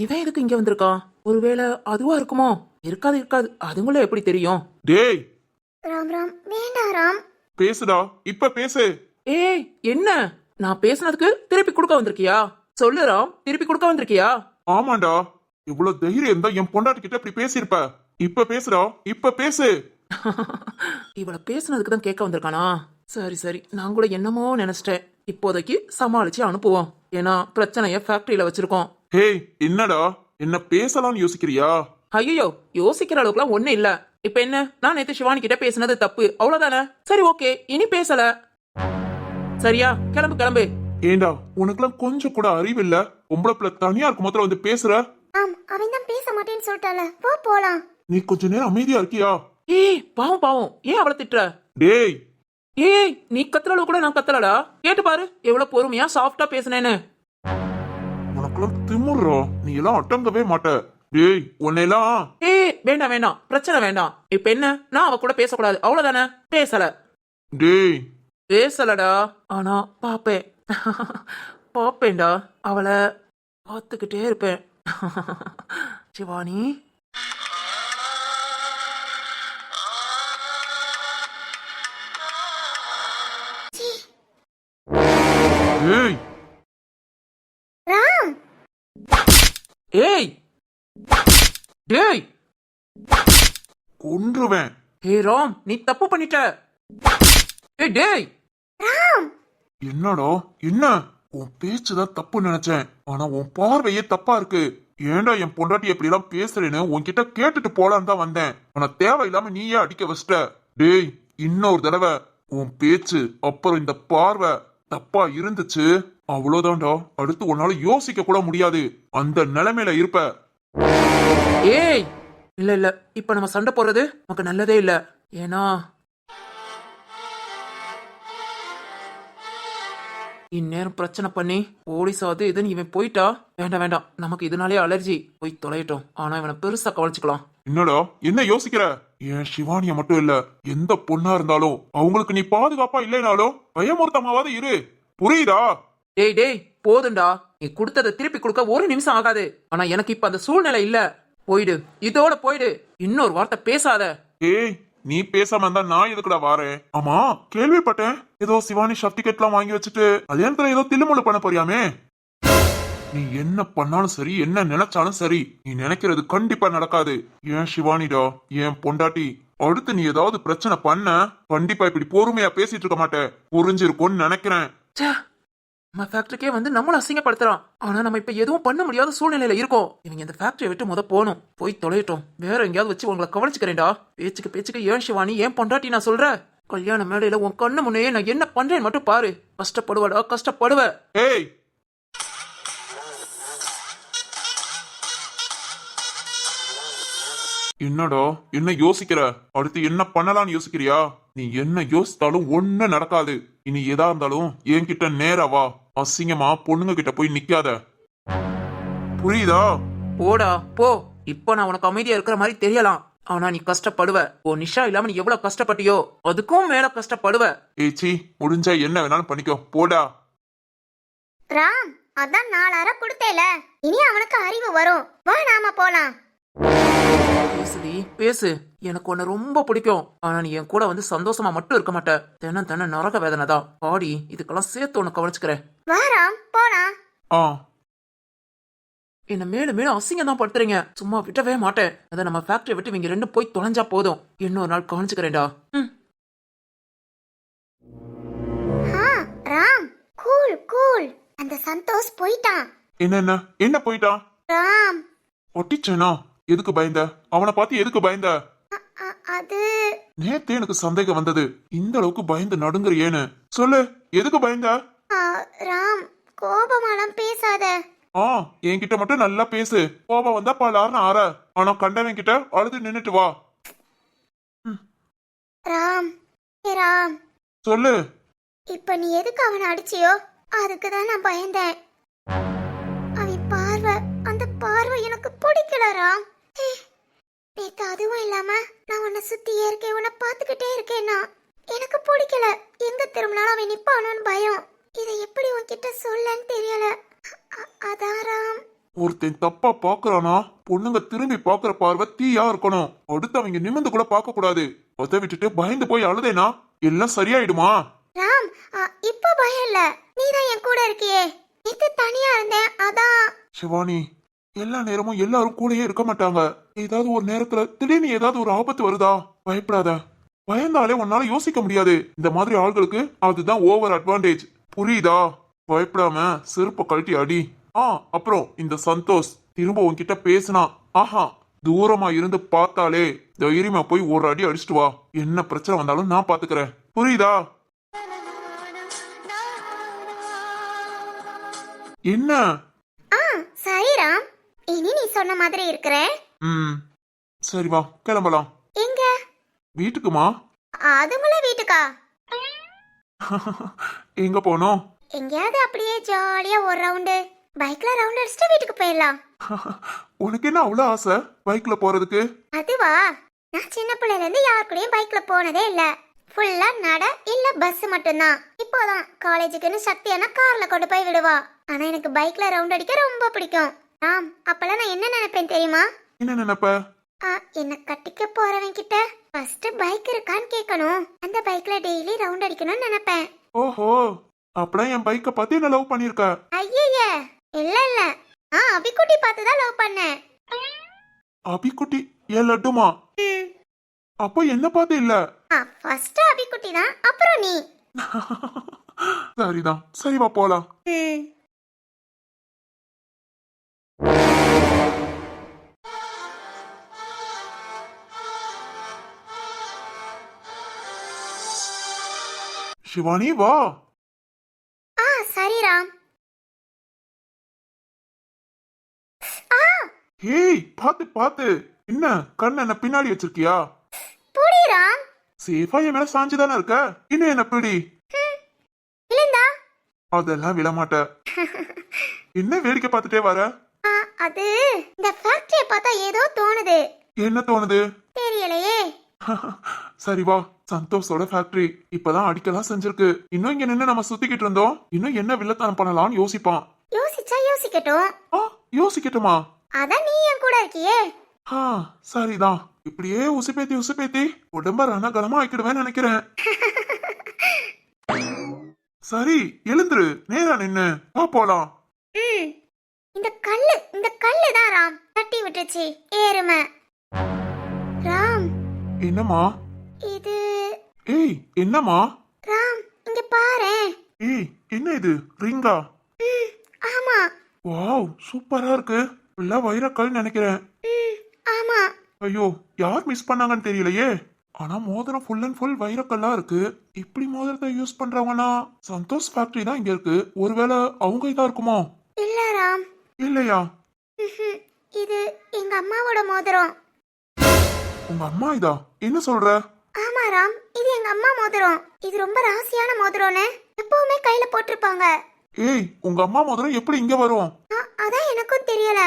இவன் எதுக்கு இங்க வந்திருக்கான்? ஒருவேளை அதுவா இருக்குமோ? இருக்காது இருக்காது, அதுங்கள எப்படி தெரியும்? டேய் ராம் ராம் வேண்டாம் ராம். பேசுடா, இப்ப பேசு. ஏய் என்ன? நான் பேசுனதுக்கு திருப்பி கொடுக்க வந்திருக்கியா? சொல்லுறாம், திருப்பி கொடுக்க வந்திருக்கியா? ஆமாண்டா, இவ்வளவு தைரியம் இருந்தா என் பொண்டாட்டி கிட்ட இப்படி பேசியிருப்ப. இப்ப பேசுடா, இப்ப பேசு. இவள பேசுனதுக்கு தான் கேட்க வந்திருக்கானா? சரி சரி, நான் கூட என்னமோ நினைச்சிட்டேன். இப்போதைக்கு சமாளிச்சு அனுப்புவோம். ஏன்னா பிரச்சனைய ஃபேக்டரியில வச்சிருக்கோம். ஹேய், என்னடா என்ன பேசலாம்னு யோசிக்கிறியா? ஐயோ, யோசிக்கிற அளவுக்குலாம் ஒண்ணு இல்ல. இப்ப என்ன, நான் நேத்து சிவானி கிட்ட பேசுனது தப்பு, அவ்வளவுதானே? சரி ஓகே, இனி பேசல. சரியா? கிளம்பு கிளம்பு. ஏண்டா, உனக்குலாம் கொஞ்சம் கூட அறிவு இல்ல? பொம்பளை பிள்ளை தனியா இருக்கும் போதுல வந்து பேசுற. ஆம், அவன் தான் பேச மாட்டேன்னு சொல்லிட்டால. போ போலாம். நீ கொஞ்ச நேரம் அமைதியா இருக்கியா? ஏய் பாவம் பாவம், ஏன் அவளை திட்டுற? டேய் ஏய், நீ கத்துற அளவு கூட நான் கத்தலடா. கேட்டு பாரு எவ்வளவு பொறுமையா சாஃப்டா பேசுனேன்னு. உனக்குலாம் திமுறா, நீ எல்லாம் அடங்கவே மாட்ட. டேய் உன்னையெல்லாம். ஏய் வேண்டாம் வேண்டாம், பிரச்சனை வேண்டாம். இப்ப என்ன, நான் அவ கூட பேசக்கூடாது அவ்வளவுதானே? பேசல. டேய் பேசலடா, ஆனா பாப்பேன். பாப்பேன்டா, அவளை பார்த்துக்கிட்டே இருப்பேன். சிவானி. ஏய் ராம் ஏய் டேய், கொன்றுவேன். ஏய் ராம், நீ தப்பு பண்ணிட்ட. ஏய் டேய். ராம் என்னடா என்ன? உன் பேச்சுதான் தப்பு நினைச்சேன், ஆனா உன் பார்வையே தப்பா இருக்கு. ஏன்டா என் பொண்டாட்டி எப்படி எல்லாம் பேசுறேன்னு உன்கிட்ட கேட்டுட்டு போலான்னு தான் வந்தேன். ஆனா தேவையில்லாம நீயே அடிக்க வச்சிட்ட. டேய், இன்னொரு தடவை உன் பேச்சு அப்புறம் இந்த பார்வை தப்பா இருந்துச்சு, அவ்வளவுதான்டா. அடுத்து உன்னால யோசிக்க கூட முடியாது, அந்த நிலைமையில இருப்ப. ஏய் இல்ல இல்ல, இப்ப நம்ம சண்டை போடுறது நமக்கு நல்லதே இல்ல. ஏன்னா இந்நேரம் பிரச்சனை பண்ணி போலீஸ் அது இதுன்னு இவன் போயிட்டா. வேண்டாம் வேண்டாம், நமக்கு இதனாலே அலர்ஜி. போய் தொலையட்டும். ஆனா இவனை பெருசா கவனிச்சுக்கலாம். என்னடா என்ன யோசிக்கிற? ஏன் சிவானிய மட்டும் இல்ல, எந்த பொண்ணா இருந்தாலும் அவங்களுக்கு நீ பாதுகாப்பா இல்லைனாலும் பயமுறுத்தமாவது இரு, புரியுதா? டேய் டேய், போதுண்டா. நீ கொடுத்ததை திருப்பி கொடுக்க ஒரு நிமிஷம் ஆகாது. ஆனா எனக்கு இப்ப அந்த சூழ்நிலை இல்ல. போயிடு, இதோட போயிடு. இன்னொரு வார்த்தை பேசாத. ஏய், நீ பேசாம இருந்தா நான் எதுக்குடா வாரேன்? ஆமா, கேள்விப்பட்டேன் ஏதோ சிவானி சர்டிபிகேட் எல்லாம் வாங்கி வச்சுட்டு கல்யாணத்துல ஏதோ தில்லுமுள்ளு பண்ண போறியாமே. நீ என்ன பண்ணாலும் சரி, என்ன நினைச்சாலும் சரி, நீ நினைக்கிறது கண்டிப்பா நடக்காது. ஏன் சிவானிடா, ஏன் பொண்டாட்டி. அடுத்து நீ ஏதாவது பிரச்சனை பண்ண கண்டிப்பா இப்படி பொறுமையா பேசிட்டு இருக்க மாட்டேன், புரிஞ்சிருக்கும்னு நினைக்கிறேன். ச்சே, நம்ம ஃபேக்டரிக்கே வந்து நம்மள அசிங்கப்படுத்துறான். ஆனா நம்ம இப்ப எதுவும் பண்ண முடியாத சூழ்நிலையில இருக்கோம். இவங்க இந்த ஃபேக்டரியை விட்டு முத போகணும். போய் தொலையட்டும். வேற எங்கேயாவது வச்சு உங்களை கவனிச்சுக்கிறேன்டா. பேச்சுக்கு பேச்சுக்கு ஏன் சிவானி, ஏன் பொண்டாட்டி நான் சொல்ற? கல்யாண மேடையில உன் கண்ணு முன்னையே நான் என்ன பண்றேன்னு மட்டும் பாரு. கஷ்டப்படுவடா, கஷ்டப்படுவ. ஏய், என்னடா என்ன யோசிக்கிற? அடுத்து என்ன பண்ணலாம்னு யோசிக்கிறியா? நீ என்ன யோசித்தாலும் ஒண்ணு நடக்காது. இனி எதா இருந்தாலும் என்கிட்ட நேரா வா. அசிங்கமா பொண்ணுங்க கிட்ட போய் நிக்காத, புரியுதா? போடா போ. இப்ப நான் உனக்கு அமைதியா இருக்கிற மாதிரி தெரியலாம், ஆனா நீ கஷ்டப்படுவ. ஓ நிஷா இல்லாம நீ எவ்வளவு கஷ்டப்பட்டியோ அதுக்கும் மேல கஷ்டப்படுவ. ஏச்சி, முடிஞ்சா என்ன வேணாலும் பண்ணிக்கோ, போடா. ராம், அதான் 4 அறை கொடுத்தேல, இனி அவனுக்கு அறிவு வரும். வா நாம போலாம். பேசுடி பேசு. எனக்கு உன்னை ரொம்ப பிடிக்கும். ஆனா நீ என் கூட வந்து சந்தோஷமா மட்டும் இருக்க மாட்ட. தினம் தினம் நரக வேதனை தான். பாடி, இதுக்கெல்லாம் சேர்த்து உனக்கு கவனிச்சுக்கிறேன். வா ராம், போலாம். ஆ, என்ன மேலும் மேலும் அசிங்கம் தான் படுத்துறீங்க. சும்மா விட்டவே மாட்டேன். அதை நம்ம ஃபேக்டரி விட்டு இவங்க 2 போய் தொலைஞ்சா போதும். இன்னொரு நாள் கவனிச்சுக்கிறேன்டா. ஆ, ராம், கூல் கூல். அந்த சந்தோஷ் போயிட்டான். என்ன என்ன போயிட்டான்? ராம், ஒட்டிச்சேனா? எதுக்கு பயந்த? அவனை பார்த்து எதுக்கு பயந்த? அது நேத்து எனக்கு சந்தேகம் வந்தது, இந்த அளவுக்கு பயந்து நடுங்குறியேன்னு. சொல்லு, எதுக்கு பயந்த? ராம், கோபமாலாம் பேசாத. என்கிட்ட மட்டும் நல்லா பேசு. கோபம் வந்தா பலாருன்னு ஆற, ஆனா கண்டவன் கிட்ட அழுது நின்னுட்டு வா. ராம், ஏ ராம், சொல்லு. இப்ப நீ எதுக்கு அவனை அடிச்சியோ அதுக்குதான் நான் பயந்தேன். அவன் பார்வை, அந்த பார்வை எனக்கு பிடிக்கல ராம். நேத்து அதுவும் இல்லாம நான் உன்னை சுத்தி இருக்கேன், உன்னை பாத்துக்கிட்டே இருக்கேன்னா எனக்கு பிடிக்கல. எங்க திரும்பினாலும் அவன் நிப்பானோன்னு பயம். இதை எப்படி உன்கிட்ட சொல்லன்னு தெரியல. அதான் ராம். ஒருத்தன் தப்பா பாக்குறானா பொண்ணுங்க திரும்பி பாக்குற பார்வை தீயா இருக்கணும். அடுத்து அவங்க நிமிந்து கூட பார்க்க கூடாது. அதை விட்டுட்டு பயந்து போய் அழுதேனா எல்லாம் சரியாயிடுமா? ராம், இப்போ பயம் இல்ல. நீதான் என் கூட இருக்கியே. நேத்து தனியா இருந்தேன், அதான். சிவானி, எல்லா நேரமும் எல்லாரும் கூடயே இருக்க மாட்டாங்க. ஏதாவது ஒரு நேரத்துல திடீர்னு ஏதாவது ஒரு ஆபத்து வருதா? பயப்படாத. பயந்தாலே உன்னால யோசிக்க முடியாது. இந்த மாதிரி ஆள்களுக்கு அதுதான் ஓவர் அட்வான்டேஜ். புரியுதா? பயப்படாம செருப்ப கழட்டி அடி. அப்புறம் இந்த சந்தோஷ் திரும்ப உன்கிட்ட பேசினா, ஆஹா, தூரமா இருந்து பார்த்தாலே தைரியமா போய் ஒரு அடி அடிச்சிட்டு வா. என்ன பிரச்சனை வந்தாலும் நான் பாத்துக்கிறேன். புரியுதா? என்ன? சரி ராம், இனி நீ சொன்ன மாதிரி இருக்கிறேன். சரி வா, கிளம்பலாம். எங்க? வீட்டுக்குமா? அதுங்கள வீட்டுக்கா? எங்க போனோம்? எங்கேயாவது அப்படியே ஜாலியா ஒரு ரவுண்டு பைக்ல ரவுண்ட் அடிச்சுட்டு வீட்டுக்கு போயிடலாம். உனக்கு என்ன அவ்வளவு ஆசை பைக்ல போறதுக்கு? அதுவா, நான் சின்ன பிள்ளைல இருந்து யார் கூடயும் பைக்ல போனதே இல்ல. ஃபுல்லா நட இல்ல பஸ் மட்டும்தான். இப்போதான் காலேஜுக்குன்னு சக்தியான கார்ல கொண்டு போய் விடுவா. ஆனா எனக்கு பைக்ல ரவுண்ட் அடிக்க ரொம்ப பிடிக்கும். ராம், அப்பெல்லாம் நான் என்ன நினைப்பேன் தெரியுமா? என்ன நினைப்ப? என்ன கட்டிக்க போறவன் கிட்ட ஃபர்ஸ்ட் பைக் இருக்கான்னு கேட்கணும். அந்த பைக்ல டெய்லி ரவுண்ட் அடிக்கணும்னு நினைப்பேன். ஓஹோ, அப்பதான் என் பைக்க பத்தி என்ன லவ் பண்ணிருக்க? ஐயே, இல்ல இல்ல, அபிக்குட்டி பார்த்துதான் லவ் பண்ணேன். அபிக்குட்டி என் லட்டுமா? அப்போ என்ன பார்த்து இல்ல? ஃபர்ஸ்ட் அபிக்குட்டி தான், அப்புறம் நீ. சரிதான், சரி வா போலாம். சிவானி வா. சரி ராம். ஏய், பாத்து பாத்து. என்ன கண்ணு என்ன பின்னாடி வச்சிருக்கியா? புடி ராம். சேஃபா என் மேல சாஞ்சுதானே இருக்க. இன்னும் என்ன பிடி. இல்லண்டா. அதெல்லாம் விழமாட்ட. என்ன வேடிக்கை பார்த்துட்டே வர? அது இந்த ஃபேக்டரியை பார்த்தா ஏதோ தோணுது. என்ன தோணுது? தெரியலையே. சரி வா, சந்தோஷோட ஃபேக்டரி இப்பதான் அடிக்கலாம் செஞ்சிருக்கு. இன்னும் இங்க நின்று நம்ம சுத்திக்கிட்டு இருந்தோம். இன்னும் என்ன வில்லத்தனம் பண்ணலாம்னு யோசிப்பான். யோசிச்சா யோசிக்கட்டும். யோசிக்கட்டுமா? அதான் நீ என் கூட இருக்கியே. சரிதான். இப்படியே உசுப்பேத்தி உசுப்பேத்தி உடம்ப ரணகலமா ஆக்கிடுவேன்னு நினைக்கிறேன். சரி, எழுந்துரு. நேரா நின்னு வா போலாம். இந்த கல்லு தான் ராம் தட்டி விட்டுச்சு ஏறுமை. ராம். என்னம்மா இது? ஏய், என்னம்மா? ராம், இங்க பாரு. ஏய், என்ன இது? ரிங்கா? ஆமா. வாவ், சூப்பரா இருக்கு. ஃபுல்லா வைரக்கல் நினைக்கிறேன். ஆமா. ஐயோ, யார் மிஸ் பண்ணாங்கன்னு தெரியலையே. ஆனா மோதிரம் ஃபுல் அண்ட் ஃபுல் வைரக்கல்லா இருக்கு. இப்படி மோதிரத்தை யூஸ் பண்றவங்கன்னா சந்தோஷ் ஃபேக்டரி தான் இங்க இருக்கு. ஒருவேளை அவங்க இதா இருக்குமோ? இல்ல ராம். இல்லையா? இது எங்க அம்மாவோட மோதிரம். உங்க அம்மா இதா? என்ன சொல்ற? ஆமா ராம், இது எங்க அம்மா மோதிரம். இது ரொம்ப ராசியான மோதிரம்னு எப்பவுமே கையில போட்டிருப்பாங்க. ஏய், உங்க அம்மா மோதிரம் எப்படி இங்க வரும்? அதான் எனக்கும் தெரியல.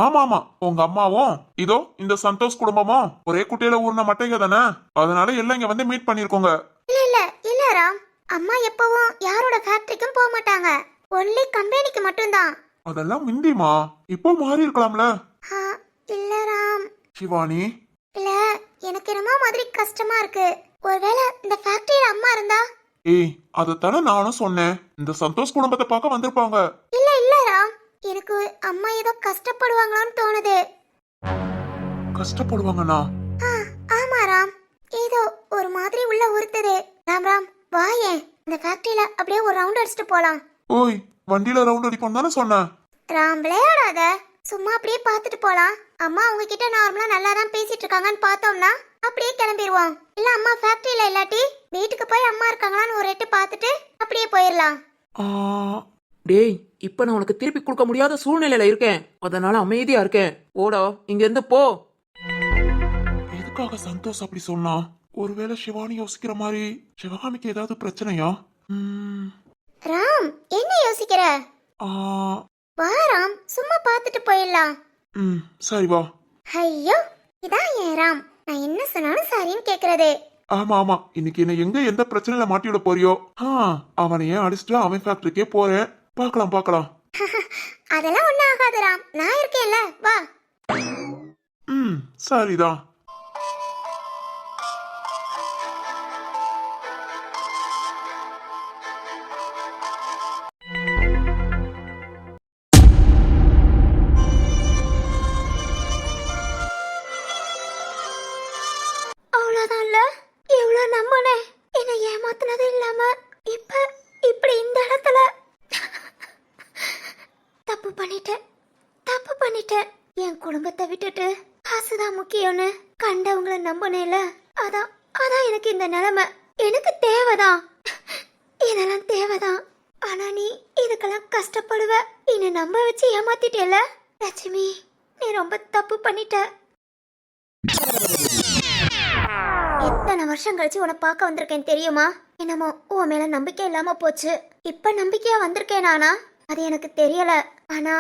ஆமா, உங்க அம்மாவும் இதோ இந்த சந்தோஷ் குடும்பமும் ஒரே குட்டையில ஊர்ன மட்டைங்க தானே. அதனால எல்லாம் இங்க வந்து மீட் பண்ணிருக்கோங்க. இல்ல ராம், அம்மா எப்பவும் யாரோட ஃபேக்டரிக்கும் போக மாட்டாங்க. ஒன்லி கம்பெனிக்கு மட்டும்தான். அதெல்லாம் முந்திமா, இப்போ மாறி இருக்கலாம்ல. இல்ல ராம். சிவானி, இல்ல, எனக்கு என்னமோ மாதிரி கஷ்டமா இருக்கு. ஒருவேளை இந்த ஃபேக்டரியில அம்மா இருந்தா? ஏய், அதத்தானே நானும் சொன்னேன். இந்த சந்தோஷ் குடும்பத்தை பார்க்க வந்திருப்பாங்க. இல்ல ராம், எனக்கு அம்மா ஏதோ கஷ்டப்படுவாங்களான்னு தோணுது. கஷ்டப்படுவாங்கண்ணா? ஆமா ராம், ஏதோ ஒரு மாதிரி உள்ள உறுத்துது. ராம் வாயேன், இந்த ஃபேக்டரியில அப்படியே ஒரு ரவுண்ட் அடிச்சுட்டு போலாம். ஓய், வண்டியில ரவுண்ட் அடிப்போம் தானே சொன்னேன். ராம், விளையாடாத, சும்மா அப்படியே பார்த்துட்டு போலாம். அம்மா உங்ககிட்ட நார்மலா நல்லா தான் பேசிட்டு இருக்காங்கன்னு பார்த்தோம்னா அப்படியே கிளம்பிடுவோம். இல்ல அம்மா ஃபேக்டரியில இல்லாட்டி வீட்டுக்கு போய் அம்மா இருக்காங்களான்னு ஒரு எட்டு பார்த்துட்டு அப்படியே போயிடலாம். டேய், இப்ப நான் உனக்கு திருப்பி கொடுக்க முடியாத சூழ்நிலையில இருக்கேன். அதனால அமைதியா இருக்கேன். ஓடா, இங்க இருந்து போ. எதுக்காக சந்தோஷ் அப்படி சொன்னா? ஒருவேளை சிவானி யோசிக்கிற மாதிரி சிவகாமிக்கு ஏதாவது பிரச்சனையா? ராம், என்ன யோசிக்கிற? வா ராம், சும்மா பார்த்துட்டு போயிடலாம். சரி வா. ஐயோ, இதான் ஏன் ராம், நான் என்ன சொன்னாலும் சரின்னு கேக்குறது. ஆமா, இன்னைக்கு என்ன எங்க எந்த பிரச்சனையில மாட்டி விட போறியோ? அவனை ஏன் அடிச்சுட்டு அவன் ஃபேக்டரிக்கே போறேன். பார்க்கலாம். அதெல்லாம் ஒண்ணும் ஆகாது ராம், நான் இருக்கேன்ல, வா. ம் சரிதான். அவ்வளவுதான்ல, எவ்வளவு நம்பினேன், என்னை ஏமாத்துனது இல்லாம இப்ப இப்படி இந்த இடத்துல தப்பு பண்ணிட்டேன், தப்பு பண்ணிட்டேன். என் குடும்பத்தை விட்டுட்டு காசுதான் முக்கியம்னு கண்டவங்களை நம்பினேல, அதான் அதான் எனக்கு இந்த நிலைமை. எனக்கு தேவைதான், இதெல்லாம் தேவைதான். ஆனா நீ இதுக்கெல்லாம் கஷ்டப்படுவ, என்னை நம்ப வச்சு ஏமாத்திட்டேல லட்சுமி, நீ ரொம்ப தப்பு பண்ணிட்ட. எத்தனை வருஷம் கழிச்சு உன்னை பார்க்க வந்திருக்கேன் தெரியுமா? என்னமோ உன் மேல நம்பிக்கை இல்லாம போச்சு. இப்ப நம்பிக்கையா வந்திருக்கேன் நானா? அது எனக்கு தெரியல. ஆனா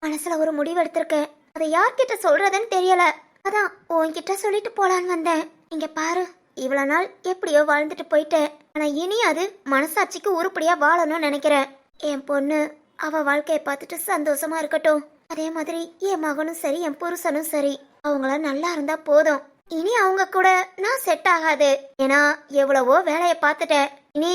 மனசுல ஒரு முடிவு எடுத்திருக்கேன். அதை யார்கிட்ட சொல்றதுன்னு தெரியல. அதான் உன்கிட்ட சொல்லிட்டு போலான்னு வந்தேன். இங்க பாரு, இவ்வளவு நாள் எப்படியோ வாழ்ந்துட்டு போயிட்டேன். ஆனா இனி அது மனசாட்சிக்கு உருப்படியா வாழணும்னு நினைக்கிறேன். என் பொண்ணு அவ வாழ்க்கையை பார்த்துட்டு சந்தோஷமா இருக்கட்டும். அதே மாதிரி என் மகனும் சரி, என் புருஷனும் சரி, அவங்கள நல்லா இருந்தா போதும். இனி அவங்க கூட நான் செட் ஆகாது. ஏன்னா எவ்வளவோ வேலையை பார்த்துட்டேன். இனி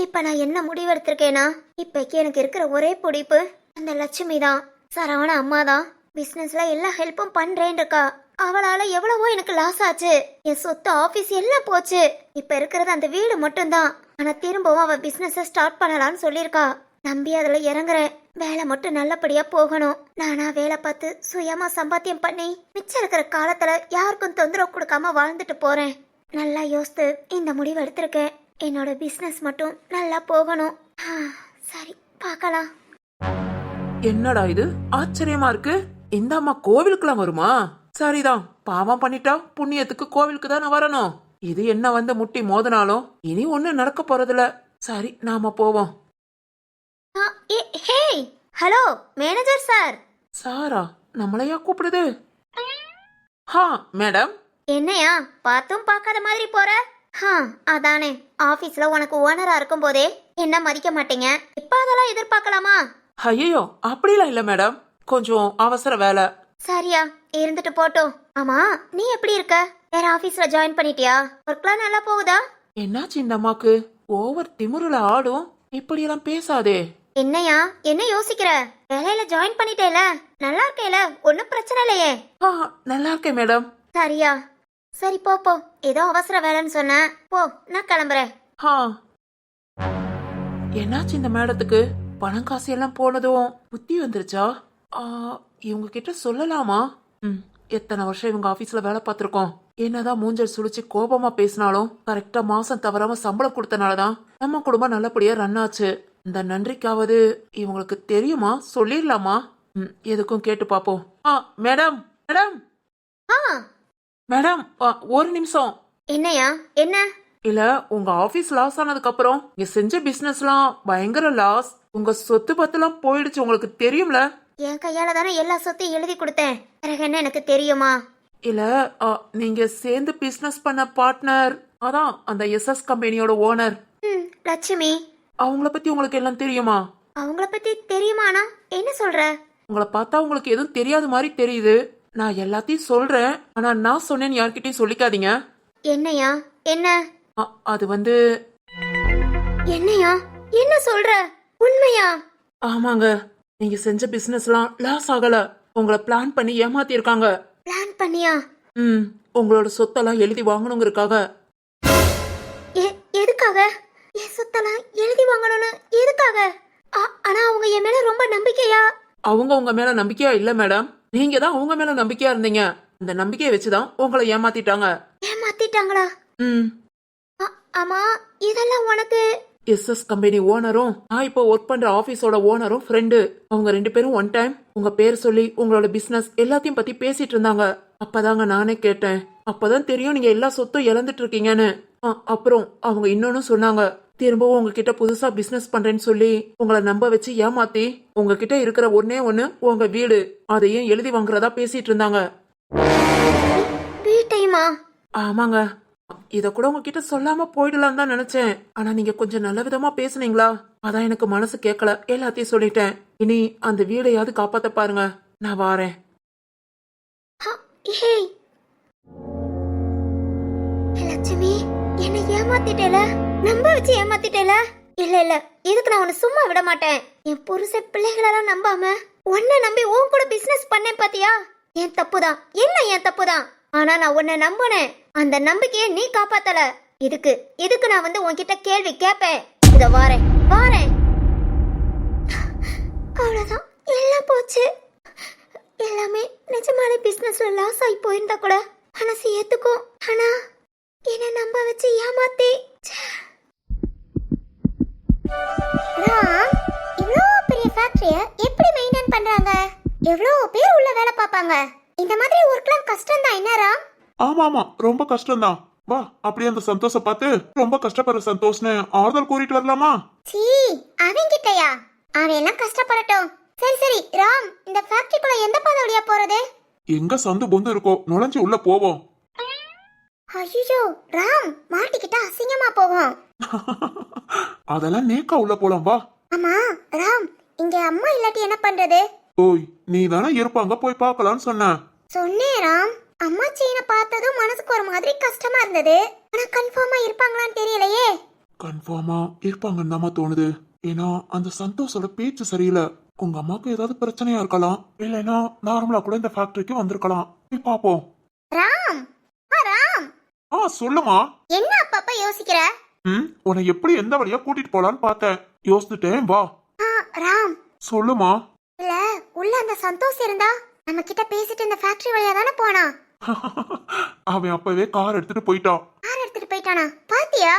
இப்ப நான் என்ன முடிவு எடுத்திருக்கேனா, இப்பைக்கு எனக்கு இருக்கிற ஒரே பிடிப்பு அந்த லட்சுமி தான். சரவண அம்மா தான் பிசினஸ்ல எல்லா ஹெல்ப்பும் பண்றேன் இருக்கா. அவளால எவ்வளவோ எனக்கு லாஸ் ஆச்சு. என் சொத்து, ஆபீஸ் எல்லாம் போச்சு. இப்ப இருக்கிறது அந்த வீடு மட்டும்தான். ஆனா திரும்பவும் அவ பிசினஸ் ஸ்டார்ட் பண்ணலாம்னு சொல்லியிருக்கா. நம்பி அதுல இறங்குறேன். வேலை மட்டும் நல்லபடியா போகணும். நானா வேலை பார்த்து சுயமா சம்பாத்தியம் பண்ணி மிச்சம் இருக்கிற காலத்துல யாருக்கும் தொந்தரவு கொடுக்காம வாழ்ந்துட்டு போறேன். நல்லா யோசித்து இந்த முடிவு எடுத்திருக்கேன். என்னோட பிசினஸ் மட்டும் நல்லா போகணும். சரி, பார்க்கலாம். என்னடா இது ஆச்சரியமா இருக்கு. இந்த அம்மா கோவிலுக்குலாம் வருமா? சரிதான், பாவம் பண்ணிட்டா புண்ணியத்துக்கு கோவிலுக்கு தானே வரணும். இது என்ன வந்து முட்டி மோதினாலும் இனி ஒண்ணு நடக்க போறதில்ல. சரி, நாம போவோம். Hello manager sir. சாரா நம்மளையா கூப்பிடுது? ஹா மேடம். என்னையா பார்த்தும் பார்க்காத மாதிரி போற? அதானே, ஆபீஸ்ல உனக்கு ஓனரா இருக்கும் போதே என்ன மதிக்க மாட்டீங்க, இப்ப அதெல்லாம் எதிர்பார்க்கலாமா? ஐயோ அப்படிலாம் இல்ல மேடம், கொஞ்சம் அவசர வேலை. சரியா, இருந்துட்டு போட்டோம். ஆமா, நீ எப்படி இருக்க? வேற ஆபீஸ்ல ஜாயின் பண்ணிட்டியா? ஒர்க்லாம் நல்லா போகுதா? என்னாச்சு இந்த அம்மாக்கு? ஓவர் திமிருல ஆடும். இப்படியெல்லாம் பேசாதே. என்னையா என்ன யோசிக்கிற? வேலையில ஜாயின் பண்ணிட்டேல, நல்லா இருக்கேல, ஒன்னும் பிரச்சனை இல்லையே. நல்லா இருக்கேன் மேடம். சரியா, சரி போ போ, ஏதோ அவசர வேலைன்னு சொன்ன, போ, நான் கிளம்புறேன். என்னாச்சு இந்த மேடத்துக்கு? பணம் காசு எல்லாம் போனதும் புத்தி வந்துருச்சா? இவங்க கிட்ட சொல்லலாமா? எத்தனை வருஷம் இவங்க ஆபீஸ்ல வேலை பார்த்திருக்கோம். என்னதான் மூஞ்சல் சுழிச்சு கோபமா பேசினாலும் கரெக்டா மாசம் தவறாம சம்பளம் கொடுத்தனாலதான் நம்ம குடும்பம் நல்லபடியா ரன் ஆச்சு. இந்த நன்றிக்காவது இவங்களுக்கு தெரியுமா? சொல்லிடலாமா? எதுக்கும் கேட்டு பாப்போம். மேடம் மேடம் மேடம், ஒரு நிமிஷம். என்னையா என்ன? இல்ல, உங்க ஆபீஸ் லாஸ் ஆனதுக்கு அப்புறம் நீங்க செஞ்ச பிசினஸ்லாம் பயங்கர லாஸ். உங்க சொத்து பத்தெல்லாம் போயிடுச்சு, உங்களுக்கு தெரியும்ல? என் கையால தானே எல்லா சொத்தையும் எழுதி கொடுத்தேன். பிறகு என்ன எனக்கு தெரியுமா? இல்ல, நீங்க சேர்ந்து பிசினஸ் பண்ண பார்ட்னர், அதான் அந்த எஸ்எஸ் கம்பெனியோட ஓனர் லட்சுமி. அவங்கள பத்தி உங்களுக்கு எல்லாம் தெரியுமா? அவங்கள பத்தி தெரியுமானா? என்ன சொல்ற? உங்களை பார்த்தா உங்களுக்கு எதுவும் தெரியாத மாதிரி தெரியுது. நான் எல்லாத்தையும் சொல்றேன், ஆனா நான் சொன்னேன்னு யார்கிட்டயும் சொல்லிக்காதீங்க. என்னையா என்ன? அது வந்து என்னையா என்ன சொல்ற? உண்மையா? ஆமாங்க, நீங்க செஞ்ச பிசினஸ்லாம் லாஸ் ஆகல. உங்களை பிளான் பண்ணி ஏமாத்தி இருக்காங்க. பிளான் பண்ணியா? உங்களோட சொத்தெல்லாம் எழுதி வாங்கணுங்கிறதுக்காக. எதுக்காக என் சொத்தெல்லாம் எழுதி வாங்கணும்னு? எதுக்காக? ஆனா அவங்க என் மேல ரொம்ப நம்பிக்கையா? அவங்க உங்க மேல நம்பிக்கையா இல்ல மேடம், நீங்க தான் அவங்க மேல நம்பிக்கையா இருந்தீங்க. அந்த நம்பிக்கையை வச்சுதான் உங்களை ஏமாத்திட்டாங்க. ஏமாத்திட்டாங்களா? ஆமா, இதெல்லாம் உனக்கு? எஸ்எஸ் கம்பெனி ஓனரும் நான் இப்போ ஒர்க் பண்ற ஆபீஸோட ஓனரும் ஃப்ரெண்டு. அவங்க 2 பேரும் ஒன் டைம் உங்க பேர் சொல்லி உங்களோட பிசினஸ் எல்லாத்தையும் பத்தி பேசிட்டு இருந்தாங்க. அப்பதாங்க நானே கேட்டேன். அப்பதான் தெரியும் நீங்க எல்லா சொத்தும் இழந்துட்டு இருக்கீங்கன்னு. அப்புறம் அவங்க இன்னொன்னு சொன்னாங்க, திரும்பவும் உங்ககிட்ட புதுசா பிசினஸ் பண்றேன்னு சொல்லி உங்களை நம்ப வச்சு ஏமாத்தி உங்ககிட்ட இருக்கிற ஒன்னே ஒண்ணு உங்க வீடு, அதையும் எழுதி வாங்குறதா பேசிட்டு இருந்தாங்க. வீட்டையுமா? ஆமாங்க, இத கூட உங்ககிட்ட சொல்லாம போயிடலாம் தான் நினைச்சேன். ஆனா நீங்க கொஞ்சம் நல்ல விதமா பேசுனீங்களா, அதான் எனக்கு மனசு கேட்கல. எல்லாத்தையும் சொல்லிட்டேன். இனி அந்த வீடையாவது காப்பாத்த பாருங்க. நான் வாரேன். ஏய் லட்சுமி, என்னை ஏமாத்திட்டேல, நம்ப வச்சு ஏமாத்திட்டேல. இல்ல இல்ல, இதுக்கு நான் உன்னை சும்மா விட மாட்டேன். என் புருஷ பிள்ளைகளெல்லாம் நம்பாம உன்னை நம்பி உன் கூட பிசினஸ் பண்ணேன் பாத்தியா? என் தப்புதான், எல்லாம் என் தப்புதான். ஆனா நான் உன்னை நம்பினேன், அந்த நம்பிக்கையை நீ காப்பாத்தல. இதுக்கு நான் வந்து உன்கிட்ட கேள்வி கேட்பேன். இத வாரேன் வாரேன். அவ்வளவுதான், எல்லாம் போச்சு. எல்லாமே நிஜமான பிசினஸ்ல லாஸ் ஆகி போயிருந்தா கூட மனசு ஏத்துக்கும். ஆனா என்ன நம்ப வச்சு ஏமாத்தி இவ்வளோ பெரிய ஃபேக்டரிய எப்படி மெயின்டைன் பண்றாங்க? எவ்வளோ பேர் உள்ள வேலை பார்ப்பாங்க. இந்த மாதிரி ஒர்க்லாம் கஷ்டம் தான் என்னரா? ஆமா ஆமா, ரொம்ப கஷ்டம்தான். வா, அப்படியே அந்த சந்தோஷ பார்த்து ரொம்ப கஷ்டப்படுற சந்தோஷ்னு ஆறுதல் கூறிட்டு வரலாமா? சீ, அவன் கிட்டயா? அவன் எல்லாம் கஷ்டப்படட்டும். சரி சரி ராம், இந்த ஃபேக்டரிக்குள்ள எந்த பாதை வழியா போறது? எங்க சந்து பொந்து இருக்கோ நுழைஞ்சு உள்ள போவோம். ஐயோ ராம், மாட்டிக்கிட்டா அசிங்கமா போகும். அதெல்லாம் நேக்கா உள்ள போலாம், வா. ஆமா ராம், இங்க அம்மா இல்லாட்டி என்ன பண்றது? ஓய், நீ தானே இருப்பாங்க, போய் பார்க்கலாம்னு சொன்ன. சொன்னேன் ராம், அம்மா சீனை பார்த்ததும் மனசுக்கு ஒரு மாதிரி கஷ்டமா இருந்தது. ஆனா கன்ஃபார்மா இருப்பாங்களான்னு தெரியலையே. கன்ஃபார்மா இருப்பாங்கன்னு தான் தோணுது. ஏன்னா அந்த சந்தோஷோட பேச்சு சரியில்லை. உங்க அம்மாக்கு ஏதாவது பிரச்சனையா இருக்கலாம், இல்லைன்னா நார்மலா கூட இந்த ஃபேக்டரிக்கு வந்திருக்கலாம். போய் பாப்போம். ராம், ராம், சொல்லுமா. என்ன அப்பப்ப யோசிக்கிற? உன்னை எப்படி எந்த வழியா கூட்டிட்டு போலான்னு பார்த்தேன், யோசிச்சுட்டேன். வா. ராம், சொல்லுமா. இல்ல, உள்ள அந்த சந்தோஷ் இருந்தா நம்ம கிட்ட பேசிட்டு இந்த ஃபேக்டரி வழியா தானே போனா. அவன் அப்பவே கார் எடுத்துட்டு போயிட்டான். கார் எடுத்துட்டு போயிட்டானா? பாத்தியா?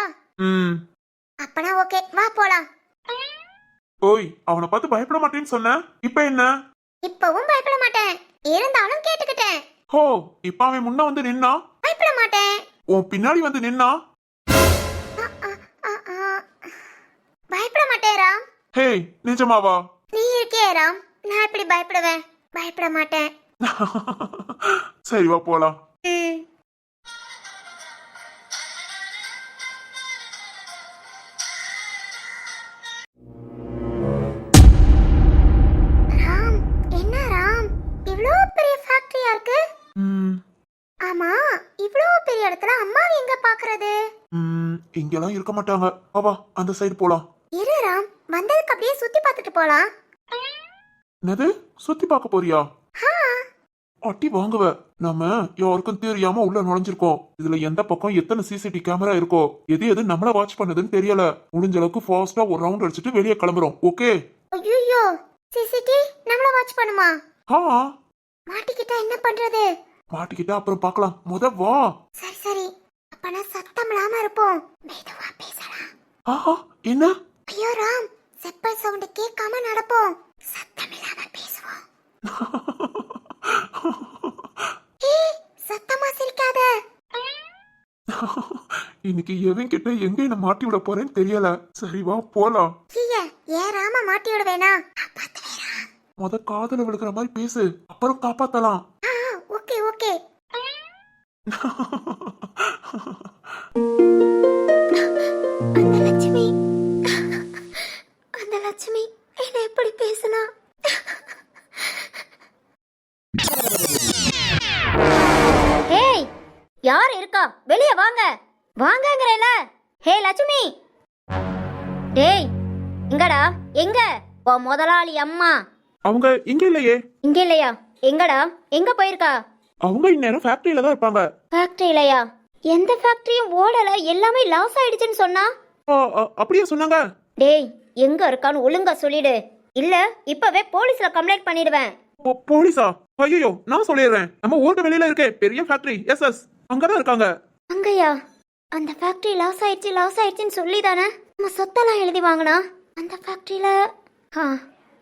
அப்பனா ஓகே, வா போலாம். ஓய், அவனை பார்த்து பயப்பட மாட்டேன்னு சொன்ன, இப்ப என்ன? இப்பவும் பயப்பட மாட்டேன், இருந்தாலும் கேட்டுக்கிட்டேன். ஹோ, இப்ப அவன் முன்ன வந்து நின்னா? பயப்பட மாட்டேன். உன் பின்னாடி வந்து நின்னா? பயப்பட மாட்டேன் ராம். ஹே, நிஜமாவா? நீ இருக்கே ராம், நான் எப்படி பயப்படுவேன்? பயப்பட மாட்டேன். சரி, வா போலாம். ராம், என்ன ராம், இவ்ளோ பெரிய ஃபேக்டரியா இருக்கு? ஆமா, இவ்ளோ பெரிய இடத்துல அம்மாவை எங்க பாக்குறது? இங்கெல்லாம் இருக்க மாட்டாங்க. வா, அந்த சைடு போலாம். இரு ராம், வந்ததுக்கு அப்படியே சுத்தி பார்த்துட்டு போலாம். என்னது, சுத்தி பார்க்க போறியா? அட்டி வாங்குவ. நம்ம யாருக்கும் தெரியாம உள்ள நுழைஞ்சிருக்கோம். இதுல எந்த பக்கம் எத்தனை சிசிடிவி கேமரா இருக்கோ, எது நம்மள வாட்ச் பண்ணதுன்னு தெரியல. முடிஞ்ச அளவுக்கு ஃபாஸ்டா ஒரு ரவுண்ட் அடிச்சுட்டு வெளியே கிளம்புறோம். ஓகே? ஐயோ, சிசிடிவி நம்மள வாட்ச் பண்ணுமா? மாட்டிக்கிட்டா என்ன பண்றது? மாட்டிக்கிட்டா அப்புறம் பார்க்கலாம், வா. சரி சரி, அப்பனா சத்தம் இல்லாம இருப்போம், மெதுவா பேசலாம். என்ன? ஐயோ ராம், செப்பல் சவுண்ட் கேட்காம நடப்போம், சத்தம் இல்லாம பேசுவோம். சத்தமா சிரிக்காத. இன்னைக்கு எவன் கிட்ட எங்க என்ன மாட்டி விட போறேன்னு தெரியல. சரி, வா போலாம். ஏன் ராம மாட்டி விட வேணா? காதல விழுகிற மாதிரி பேசு, அப்புறம் காப்பாத்தலாம். Okay okay. அந்த லட்சுமி என்ன எப்படி பேசினா? ஏய், யார் இருக்கா? வெளிய வாங்க, வாங்கங்கறேல. ஹே லட்சுமி. டேய், எங்கடா? எங்க ஓ முதலாளி அம்மா? அவங்க இங்க இல்லையே. இங்க இல்லையா? எங்கடா? எங்க போயிருக்கா? அவங்க இந்நேரம் ஃபேக்டரியில தான் இருப்பாங்க. ஃபேக்டரியிலயா? எந்த ஃபேக்டரியும் ஓடல, எல்லாமே லாஸ் ஆயிடுச்சுன்னு சொன்னா. அப்படியே சொன்னாங்க. டேய், எங்க இருக்கான்னு ஒழுங்கா சொல்லிடு, இல்ல இப்பவே போலீஸ்ல கம்ப்ளைண்ட் பண்ணிடுவேன். போலீஸா? ஐயோ, நான் சொல்லிடுறேன். நம்ம ஊருக்கு வெளியில இருக்கே பெரிய ஃபேக்டரி, எஸ் அங்கதான் இருக்காங்க. அங்கயா? அந்த ஃபேக்டரி லாஸ் ஆயிடுச்சுன்னு சொல்லி தானே நம்ம சொத்தெல்லாம் எழுதி வாங்கினா. அந்த ஃபேக்டரியில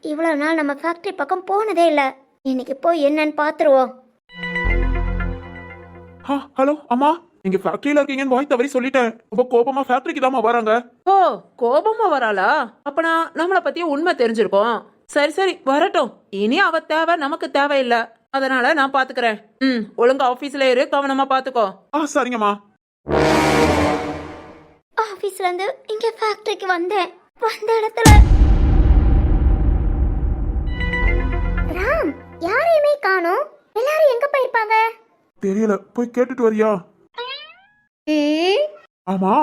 இவ்வளவு நாள் நம்ம ஃபேக்டரி பக்கம் போனதே இல்ல. இன்னைக்கு போய் என்னன்னு பாத்துருவோம். ஹலோ அம்மா, நீங்க ஃபேக்டரியில இருக்கீங்கன்னு வாய் தவறி சொல்லிட்டேன். ரொம்ப கோபமா ஃபேக்டரிக்கு தாமா வராங்க. கோபமா வராளா? அப்பனா நம்மள பத்திய உண்மை தெரிஞ்சிருக்கோம். சரி சரி, வரட்டும். இனி அவ தேவை நமக்கு தேவையில்லை, அதனால நான் பாத்துக்கிறேன். ஒழுங்கா ஆபீஸ்ல இரு, கவனமா பாத்துக்கோ. சரிங்கம்மா. ஆபீஸ்ல இருந்து இங்க ஃபேக்டரிக்கு வந்தேன். வந்த இடத்துல ராம் யாரையுமே காணோம். எல்லாரும் எங்க போயிருப்பாங்க? தெரியல, போய் கேட்டுட்டு வரியா? ஆமா,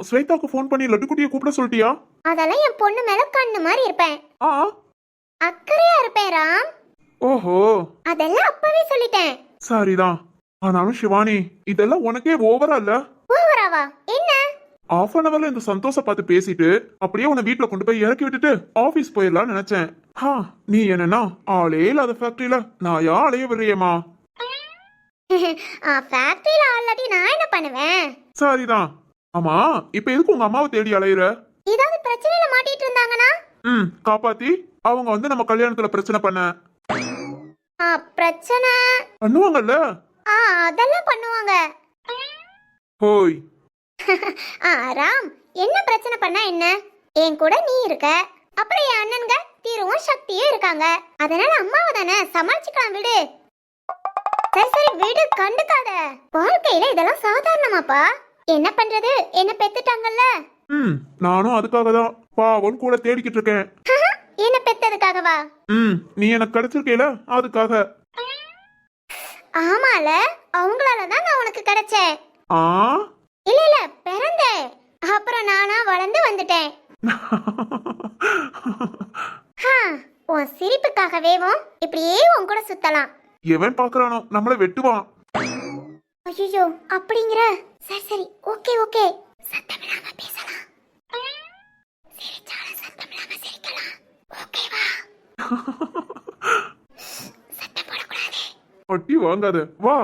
ஸ்வேதாக்கு ஃபோன் பண்ணி லட்டு குட்டியை கூப்பிட சொல்லிட்டியா? அதெல்லாம் என் பொண்ணு மேல கண்ணு மாதிரி இருப்பேன். ஆ, அக்கறையா இருப்பேன் ராம். ஓஹோ, அதெல்லாம் அப்பவே சொல்லிட்டேன். சரிதான். ஆனாலும் சிவானி, இதெல்லாம் உனக்கே ஓவரா இல்ல? ஓவராவா? என்ன? ஆஃப் அன் அவர்ல இந்த சந்தோஷ பார்த்து பேசிட்டு அப்படியே உன்னை வீட்டுல கொண்டு போய் இறக்கி விட்டுட்டு ஆபீஸ் போயிடலாம் நினைச்சேன். நீ என்னன்னா ஆளே இல்லாத ஃபேக்டரியில நான் ஆளையே விடுறியேமா? ஃபேக்டரியில ஆல்ரெடி நான் என்ன பண்ணுவேன்? சரிதான். ஆமா, இப்ப எதுக்கு உங்க அம்மாவை தேடி அலையுற? ஏதாவது பிரச்சனையில மாட்டிட்டு இருந்தாங்கன்னா காப்பாத்தி அவங்க வந்து நம்ம கல்யாணத்துல பிரச்சனை பண்ண பிரச்சனை பண்ணுவாங்கல்ல? அதெல்லாம் பண்ணுவாங்க. ஹோய். ராம், என்ன பிரச்சனை பண்ணா என்ன? என் கூட நீ இருக்க, அப்புறம் என் அண்ணன்க தீருவும் சக்தியும் இருக்காங்க. அதனால அம்மாவை தானே சமாளிச்சுக்கலாம், விடு. சரி சரி விடு, கண்டுக்காத. வாழ்க்கையில இதெல்லாம் சாதாரணமாப்பா. என்ன பண்றது, என்ன பெத்துட்டாங்கல்ல. நானும் அதுக்காக தான் பாவம் கூட தேடிக்கிட்டு இருக்கேன். என்ன பெத்ததுக்காகவா? நீ எனக்கு கிடைச்சிருக்கேல அதுக்காக. ஆமால, அவங்களாலதான் நான் உனக்கு கிடைச்சேன். ஆ, இல்ல இல்ல, பிறந்தேன். அப்புறம் நானா வளர்ந்து வந்துட்டேன். உன் சிரிப்புக்காகவேவும் இப்படியே உன் கூட சுத்தலாம். எவன் பாக்குறானோ நம்மள வெட்டுவான். ஐயோ, அப்படிங்கிற? சரி சரி, ஓகே ஓகே, சத்தமில்லாம பேசலாம். சிரிச்சாலும் சத்தமில்லாம சிரிக்கலாம், ஓகேவா? சத்தம் போடக்கூடாது. பட்டி வாங்காத, வா.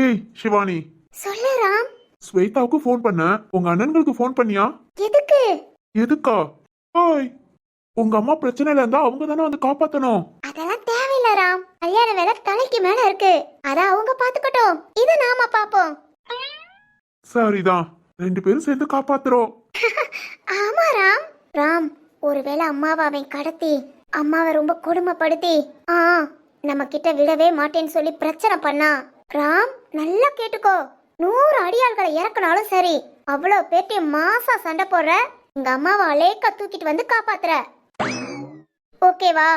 ஏய் சிவானி, சொல்லு ராம். ஸ்வேதாவுக்கு ஃபோன் பண்ண, உங்க அண்ணன்களுக்கு ஃபோன் பண்ணியா? எதுக்கு? எதுக்கா? ஓய், உங்க அம்மா பிரச்சனையில இருந்தா அவங்க தானே வந்து காப்பாத்தணும். அதெல்லாம் தேவையில்ல ராம். கல்யாண வேலை தலைக்கு மேல இருக்கு, அத அவங்க பாத்துக்கட்டும், இத நாம பாப்போம். சரிதான், 2 பேரும் சேர்ந்து காப்பாத்துறோம். ஆமா ராம். ராம், ஒருவேளை அம்மாவை அவன் கடத்தி அம்மாவை ரொம்ப கொடுமைப்படுத்தி நம்ம கிட்ட விடவே மாட்டேன்னு சொல்லி பிரச்சனை பண்ணா, ராம் நல்லா கேட்டுக்கோ, 100 அடியாள்களை இறக்குனாலும் சரி, அவ்வளவு பேட்டி மாசா சண்டை போடுற எங்க அம்மாவை அலேக்கா தூக்கிட்டு வந்து காப்பாத்துற, ஓகேவா?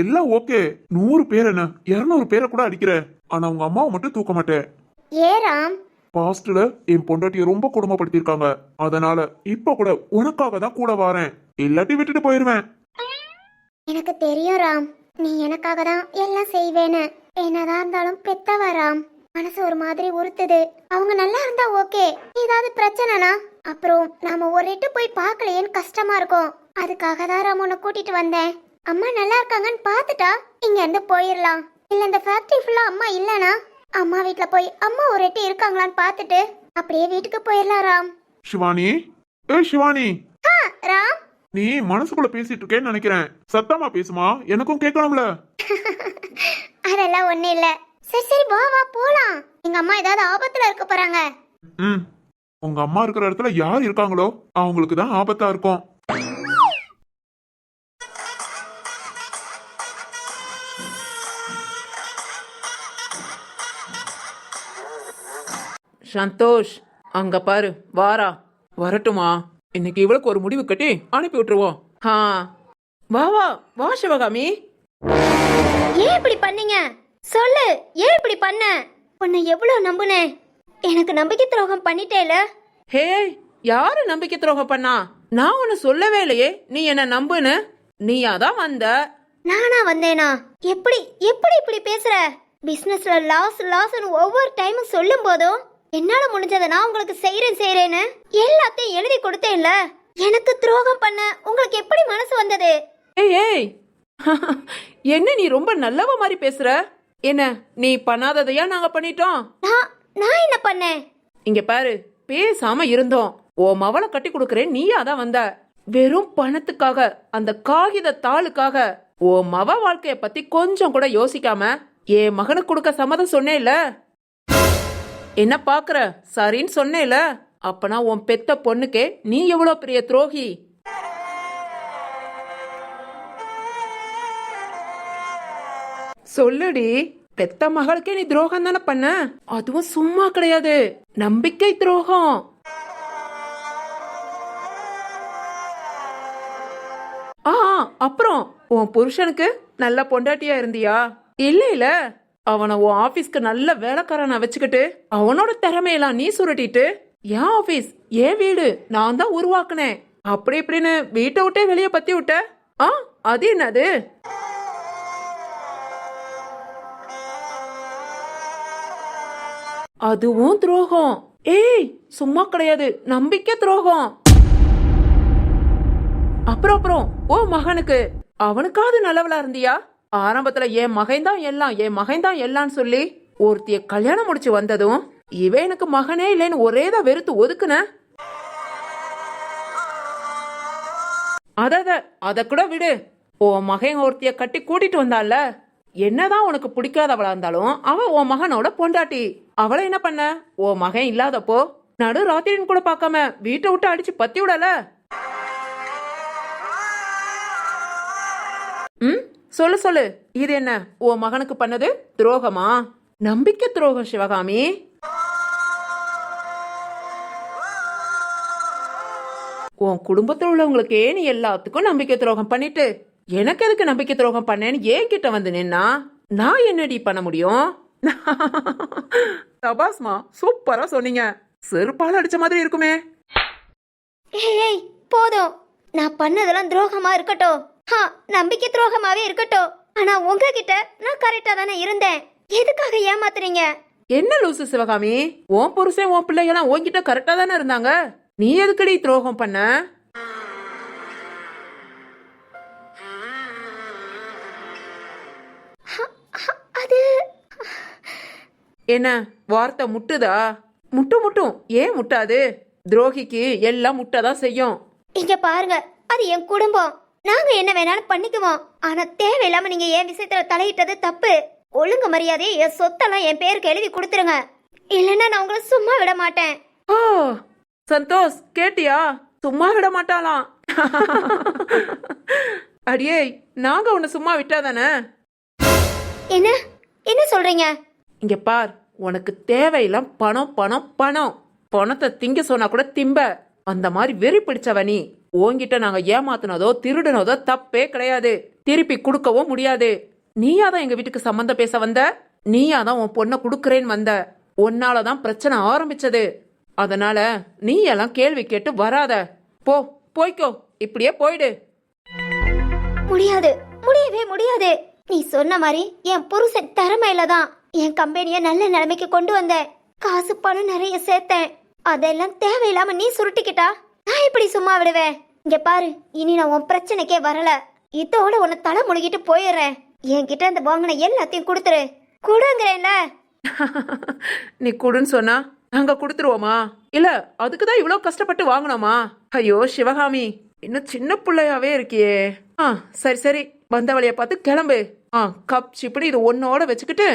எல்லாம் ஓகே. 100 பேர் என்ன 200 பேரை கூட அடிக்கிற, ஆனா உங்க அம்மாவை மட்டும் தூக்க மாட்டேன். ஏ ராம்? பாஸ்ட்ல என் பொண்டாட்டிய ரொம்ப கொடுமைப்படுத்திருக்காங்க, அதனால இப்ப கூட உனக்காக தான் கூட வாரேன், இல்லாட்டி விட்டுட்டு போயிருவேன். எனக்கு தெரியும் ராம், நீ எனக்காக தான் எல்லாம் செய்வேன்னு. என்னதான் இருந்தாலும் பெத்தவா ராம், மனசு ஒரு மாதிரி உறுத்துது. அவங்க நல்லா இருந்தா ஓகே, ஏதாவது பிரச்சனைனா அப்புறம் நாம ஒரு எட்டு போய் பார்க்கலையேன்னு கஷ்டமா இருக்கும். அதுக்காக தான் ராம் உன்னை கூட்டிட்டு வந்தேன். அம்மா நல்லா இருக்காங்கன்னு பார்த்துட்டா இங்க இருந்து போயிடலாம். இல்ல இந்த ஃபேக்டரி ஃபுல்லா அம்மா இல்லனா அம்மா வீட்ல போய் அம்மா ஒரு எட்டு இருக்காங்களான்னு பார்த்துட்டு அப்படியே வீட்டுக்கு போயிடலாம் ராம். சிவானி, ஏய் சிவானி. ராம், நீ மனசுக்குள்ள பேசிட்டு இருக்கேன்னு நினைக்கிறேன், சத்தமா பேசுமா, எனக்கும் கேட்கணும்ல. அதெல்லாம் ஒண்ணு இல்ல. சரி சரி வா வா போலாம். எங்க அம்மா ஏதாவது ஆபத்துல இருக்க போறாங்க. உங்க அம்மா இருக்கிற இடத்துல யார் இருக்காங்களோ அவங்களுக்கு தான் ஆபத்தா இருக்கும். சந்தோஷ், அங்க பாரு வாரா. வரட்டுமா? இன்னைக்கு இவளுக்கு ஒரு முடிவு கட்டி அனுப்பி விட்டுருவோம். வா வா வா சிவகாமி. ஏன் இப்படி பண்ணீங்க? சொல்லு, ஏன் இப்படி பண்ண? உன்னை எவ்வளவு நம்புனேன், எனக்கு நம்பிக்கை துரோகம் பண்ணிட்டேல. ஹே, யாரு நம்பிக்கை துரோகம் பண்ணா? நான் உன்னை சொல்லவே இல்லையே நீ என்ன நம்புன்னு. நீயா தான் வந்த. நானா வந்தேனா? எப்படி எப்படி இப்படி பேசுற? பிசினஸ்ல லாஸ் லாஸ்னு ஒவ்வொரு டைமும் சொல்லும் போதும் என்னால முடிஞ்சதை நான் உங்களுக்கு செய்யறேன்னு எல்லாத்தையும் எழுதி கொடுத்தேன்ல. எனக்கு துரோகம் பண்ண உங்களுக்கு எப்படி மனசு வந்தது? ஏய் ஏய், என்ன நீ ரொம்ப நல்லவ மாதிரி பேசுற? என்ன நீ பண்ணாததையா நாங்க பண்ணிட்டோம்? நான் என்ன பண்ணேன்? இங்க பாரு, பேசாம இருந்தோம். ஓ மவளை கட்டி கொடுக்கறேன், நீயா தான் வந்த. வெறும் பணத்துக்காக, அந்த காகித தாளுக்காக ஓ மவ வாழ்க்கைய பத்தி கொஞ்சம் கூட யோசிக்காம என் மகனுக்கு கொடுக்க சம்மதம் சொன்னேல. என்ன பாக்குற? சரின்னு சொன்னேல. அப்பனா உன் பெத்த பொண்ணுக்கே நீ எவ்வளவு பெரிய துரோகி. சொல்லுடி, பெத்த மகளுக்கே நீ துரோகம் தானே பண்ண, அதுவும் சும்மா கிடையாது, நம்பிக்கை துரோகம். அப்புறம் உன் புருஷனுக்கு நல்ல பொண்டாட்டியா இருந்தியா? இல்ல இல்ல, அவனை உன் ஆபீஸ்க்கு நல்ல வேலைக்காரனை வச்சுக்கிட்டு அவனோட திறமையெல்லாம் நீ சுருட்டிட்டு என் ஆபீஸ் என் வீடு நான் தான் உருவாக்குனேன் அப்படி இப்படின்னு வீட்டை விட்டே வெளியே பத்தி விட்ட. அது என்னது? அதுவும் துரோகம். ஏய் சும்மா கிடையாது, நம்பிக்கை துரோகம். அப்புறம் ஓ மகனுக்கு, அவனுக்காவது நல்லவளா இருந்தியா? ஆரம்பத்துல என் மகன்தான் எல்லாம் என் மகன்தான் எல்லாம்னு சொல்லி ஒருத்திய கல்யாணம் முடிச்சு வந்ததும் இவன் எனக்கு மகனே இல்லைன்னு ஒரேதான் வெறுத்து ஒதுக்குன. அத கூட விடு. உன் மகன் ஒருத்திய கட்டி கூட்டிட்டு வந்தால, என்னதான் உனக்கு பிடிக்காதவளா இருந்தாலும் அவ உன் மகனோட பொண்டாட்டி. அவளை என்ன பண்ண? உன் மகன் இல்லாதப்போ நடு ராத்திரின்னு கூட பார்க்காம வீட்டை விட்டு அடிச்சு பத்தி விடல. சொல்லு, இது என்ன உன் மகனுக்கு பண்ணது துரோகமா? நம்பிக்கை துரோகம் சிவகாமி. உன் குடும்பத்தில் உள்ளவங்களுக்கு நீ எல்லாத்துக்கும் நம்பிக்கை துரோகம் பண்ணிட்டு எனக்கு எதுக்கு நம்பிக்கை துரோகம் பண்ணேன்னு ஏன் கிட்ட வந்து நின்னா நான் என்னடி பண்ண முடியும்? தபாஸ்மா, சூப்பரா சொன்னீங்க. செருப்பால அடிச்ச மாதிரி இருக்குமே. ஏய் போதும், நான் பண்ணதெல்லாம் துரோகமா இருக்கட்டும், நம்பிக்கை துரோகமாவே இருக்கட்டும். ஆனா உங்ககிட்ட நான் கரெக்டா தானே இருந்தேன், எதுக்காக ஏமாத்துறீங்க? என்ன லூசு சிவகாமி, உன் புருஷன் உன் பிள்ளைகளாம் உன்கிட்ட கரெக்டா தானே இருந்தாங்க, நீ எதுக்கடி துரோகம் பண்ண? அது என்ன வார்த்தை முட்டுதா? முட்டும், ஏன் முட்டாது? துரோகிக்கு எல்லாம் முட்டதான் செய்யும். இங்க பாருங்க, அது என் குடும்பம், நாங்க என்ன வேணாலும் பண்ணிக்குவோம். ஆனா தேவையில்லாம நீங்க என் விஷயத்துல தலையிட்டது தப்பு. ஒழுங்கு மரியாதையை என் சொத்தெல்லாம் என் பேருக்கு எழுதி கொடுத்துருங்க, இல்லைன்னா நான் உங்களை சும்மா விட மாட்டேன். ஓ சந்தோஷ், கேட்டியா? சும்மா விட மாட்டாளாம். அடியே, நாங்க உன்னை சும்மா விட்டாதானே? என்ன என்ன சொல்றீங்க? இங்க பார், உனக்கு தேவையில்லாம் பணம் பணம் பணம். பணத்தை திங்க சொன்னா கூட திம்ப. அந்த மாதிரி வெறி பிடிச்சவ நீ. உன்கிட்ட நாங்க ஏமாத்துனதோ திருடுனதோ தப்பே கிடையாது, திருப்பி கொடுக்கவும் முடியாது. நீயாதான் எங்க வீட்டுக்கு சம்பந்தம் பேச வந்த, நீயாதான் உன் பொண்ணை குடுக்கறேன்னு வந்த. உன்னாலதான் பிரச்சனை ஆரம்பிச்சது. அதனால நீ எல்லாம் கேள்வி கேட்டு வராத. போய்க்கோ, இப்படியே போயிடு. முடியாது, முடியவே முடியாது. நீ சொன்ன மாதிரி என் புருஷன் திறமையில தான் என் கம்பெனிய நல்ல நிலைமைக்கு கொண்டு வந்தேன். காசு பணம் நிறைய சேர்த்தேன். அதெல்லாம் தேவையில்லாம நீ சுருட்டிக்கிட்டா நான் எப்படி சும்மா விடுவேன்? இங்க பாரு, இனி நான் உன் பிரச்சனைக்கே வரல. இதோட உன்னை தலை முழுகிட்டு போயிடுறேன். என்கிட்ட அந்த வாங்கின எல்லாத்தையும் கொடுத்துரு. கொடுங்கிறேன்ல. நீ கொடுன்னு சொன்னா நாங்க கொடுத்துருவோமா? இல்ல அதுக்குதான் இவ்வளவு கஷ்டப்பட்டு வாங்கினோமா? ஐயோ சிவகாமி, இன்னும் சின்ன பிள்ளையாவே இருக்கியே. சரி, வந்த வழிய பார்த்து கிளம்பு. கப் சிப்படி இது ஒன்னோட வச்சுக்கிட்டு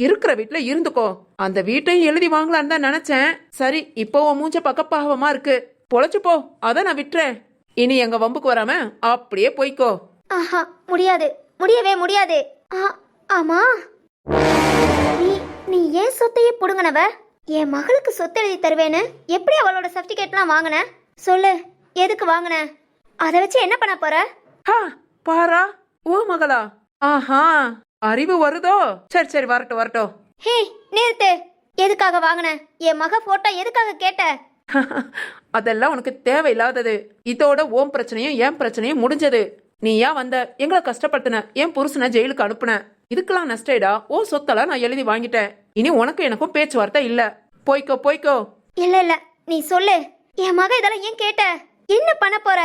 இருக்கிற வீட்டுல இருந்துக்கோ. அந்த வீட்டையும் எழுதி வாங்கலான்னு தான் நினைச்சேன். சரி, இப்போ உன் மூஞ்ச பக்க பாவமா இருக்கு, பொழைச்சு போ. அத நான் விட்டுறேன். இனி எங்க வம்புக்கு வராம அப்படியே போய்க்கோ. ஆஹா, முடியாது, முடியவே முடியாது. ஆமா, நீ ஏன் சொத்தையே புடுங்கினவ? என் மகளுக்கு சொத்து எழுதி தருவேன்னு எப்படி அவளோட சர்டிபிகேட்லாம் வாங்கின? சொல்லு, எதுக்கு வாங்கின? அதை வச்சு என்ன பண்ண போற? பாரா, ஓ மகளா? ஆஹா, அறிவு வருதோ? சரி, வரட்டும். ஹே நிறுத்து. எதுக்காக வாங்கின? என் மக போட்டோ எதுக்காக கேட்ட? அதெல்லாம் உனக்கு தேவையில்லாதது. இதோட ஓம் பிரச்சனையும் என் பிரச்சனையும் முடிஞ்சது. நீ ஏன் வந்த? எங்களை கஷ்டப்படுத்தின, என் புருஷனை ஜெயிலுக்கு அனுப்புன. இதுக்கெல்லாம் நஷ்டேடா. ஓ சொத்தெல்லாம் நான் எழுதி வாங்கிட்டேன். இனி உனக்கு எனக்கும் பேச்சுவார்த்தை இல்ல. போய்க்கோ. இல்ல, நீ சொல்லு. என் மக இதெல்லாம் ஏன் கேட்ட? என்ன பண்ண போற?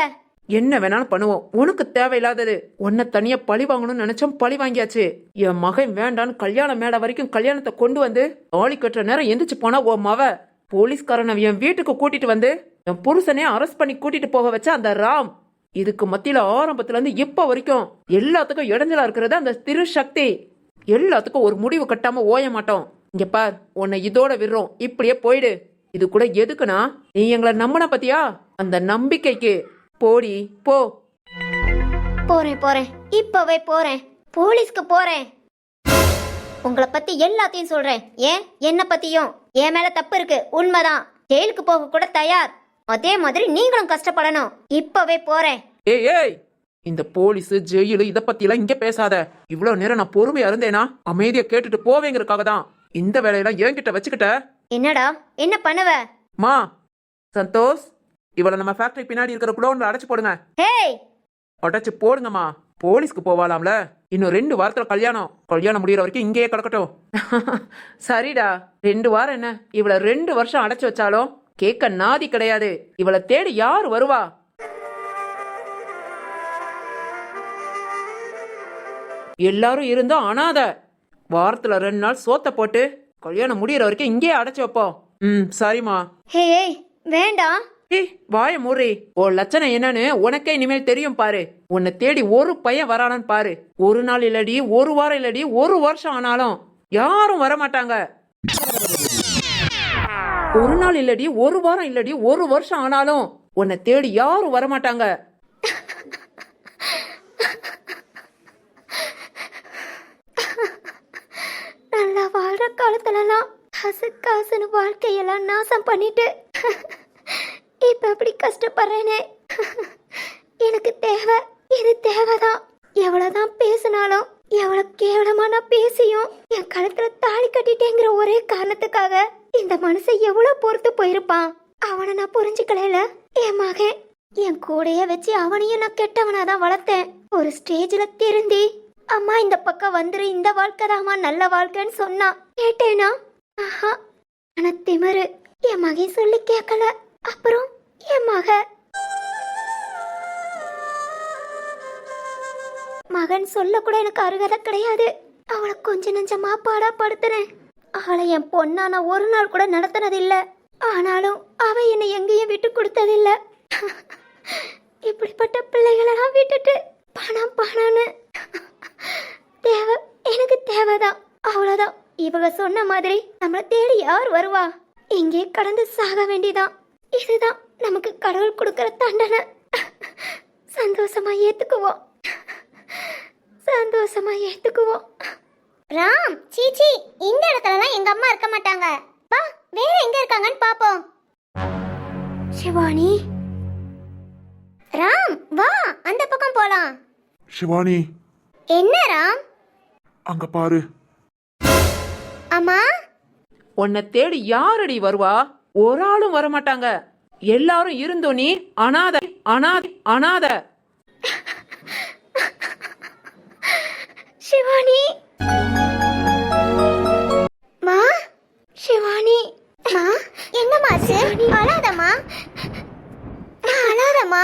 என்ன வேணாலும் பண்ணுவோம். உனக்கு தேவையில்லாதது. உன்னை தனியா பழி வாங்கணும்னு நினைச்சோம், பழி வாங்கியாச்சு. என் மகன் வேண்டான்னு கல்யாண மேடை வரைக்கும் கல்யாணத்தை கொண்டு வந்து தாலி கட்டுற நேரம் எந்திரிச்சு போனா ஓ மவ போலீஸ்காரனை என் வீட்டுக்கு கூட்டிட்டு வந்து என் புருஷனே அரெஸ்ட் பண்ணி கூட்டிட்டு போக வச்ச அந்த ராம். இதுக்கு மத்தியில ஆரம்பத்துல இருந்து இப்ப வரைக்கும் எல்லாத்துக்கும் இடைஞ்சலா இருக்கிறது அந்த திருசக்தி. எல்லாத்துக்கும் ஒரு முடிவு கட்டாம ஓய மாட்டோம். இங்க பார், உன்னை இதோட விடுறோம், இப்படியே போயிடு. இது கூட எதுக்குன்னா நீ எங்களை நம்பின பத்தியா, அந்த நம்பிக்கைக்கு. போடி போ. போறேன், இப்பவே போறேன். போலீஸ்க்கு போறேன். உங்களை பத்தி எல்லாத்தையும் சொல்றேன். ஏன் என்ன பத்தியும் என் மேல தப்பு இருக்கு, உண்மைதான். ஜெயிலுக்கு போக கூட தயார். அதே மாதிரி நீங்களும் கஷ்டப்படணும். இப்பவே போறேன். ஏய் ஏய், இந்த போலீஸ் ஜெயிலு இத பத்தி எல்லாம் இங்க பேசாத. இவ்வளவு நேரம் நான் பொறுமையா இருந்தேனா அமைதியா கேட்டுட்டு போவேங்கிறதுக்காக தான் இந்த வேலையெல்லாம் என்கிட்ட வச்சுக்கிட்ட. என்னடா என்ன பண்ணுவ? மா சந்தோஷ், இவளை நம்ம ஃபேக்டரி பின்னாடி இருக்கிற குடோன்ல அடைச்சு போடுங்க. ஹேய், அடைச்சு போடுங்கம்மா. போலீஸ்க்கு போவாலாம்ல. இன்னும் 2 வாரத்துல கல்யாணம் முடியற வரைக்கும் இங்கேயே கிடக்கட்டும். சரிடா, 2 வாரம் என்ன, இவளை 2 வருஷம் அடைச்சு வச்சாலும் கேட்க நாதி கிடையாது. இவளை தேடி யார் வருவா? எல்லாரும் இருந்தும் அனாத. வாரத்துல 2 நாள் சோத்த போட்டு கல்யாணம் முடியற வரைக்கும் இங்கேயே அடைச்சு வைப்போம். சரிம்மா. ஹே வேண்டாம். வாய மூறி. உன் லட்சணம் என்னன்னு உனக்கே இனிமேல் தெரியும் பாரு. உன்னை தேடி ஒரு பையன் வரானான்னு பாரு. 1 நாள் இல்லடி, 1 வாரம் இல்லடி, 1 வருஷம் ஆனாலும் யாரும் வரமாட்டாங்க. 1 நாள் இல்லடி, 1 வாரம் இல்லடி, 1 வருஷம் ஆனாலும் உன்னை தேடி யாரும் வரமாட்டாங்க. நல்லா வாழ்ற காலத்துலலாம் காசுன்னு வாழ்க்கையெல்லாம் நாசம் பண்ணிட்டு இப்ப எப்படி கஷ்டப்படுறேனே. எனக்கு தேவை, இது தேவைதான். எவ்வளவுதான் பேசினாலும், எவ்வளவு கேவலமா நான் பேசியும் என் கழுத்துல தாலி கட்டிட்டேங்கிற ஒரே காரணத்துக்காக இந்த மனுஷன் எவ்வளவு பொறுத்து போயிருப்பான். அவனை நான் புரிஞ்சுக்கல. என் மகன் என் கூடையே வச்சு அவனையும் நான் கெட்டவனாதான் வளர்த்தேன். ஒரு ஸ்டேஜ்ல திருந்தி அம்மா இந்த பக்கம் வந்துரு, இந்த வாழ்க்கை தாம்மா நல்ல வாழ்க்கைன்னு சொன்னா கேட்டேனா? ஆஹா, ஆனா திமிரு. என் மகன் சொல்லி கேட்கல. அப்புறம் என் மகன் சொல்ல கூட எனக்கு அருகதை கிடையாது. அவளை கொஞ்ச நெஞ்சமா பாடா படுத்துறேன். அவளை என் பொண்ணா நான் ஒரு நாள் கூட நடத்தினதில்ல. ஆனாலும் அவ என்னை எங்கேயும் விட்டு கொடுத்ததில்ல. இப்படிப்பட்ட பிள்ளைகளெல்லாம் விட்டுட்டு பணம்னு தேவை, எனக்கு தேவைதான், அவ்வளவுதான். இவங்க சொன்ன மாதிரி நம்மளை தேடி யார் வருவா? இங்கே கடந்து சாக வேண்டிதான். இதுதான் நமக்கு கடவுள் கொடுக்கிற தண்டனை. சந்தோஷமா ஏத்துக்குவோம், சந்தோஷமா ஏத்துக்குவோம். ராம், சீச்சி, இந்த இடத்துலலாம் எங்க அம்மா இருக்க மாட்டாங்க. வா, வேற எங்க இருக்காங்கன்னு பாப்போம். சிவானி, ராம் வா, அந்த பக்கம் போலாம். சிவானி, என்ன ராம்? அங்க பாரு. அம்மா, உன்னை தேடி யாரடி வருவா? ஒரு ஆளும் வரமாட்டாங்க. எல்லாரும் இருந்தோம் நீ அனாதை அனாதை அனாதை. சிவானி, மா, சிவானி, மா, என்னம்மாச்சு? அழாதம்மா, அழாதம்மா.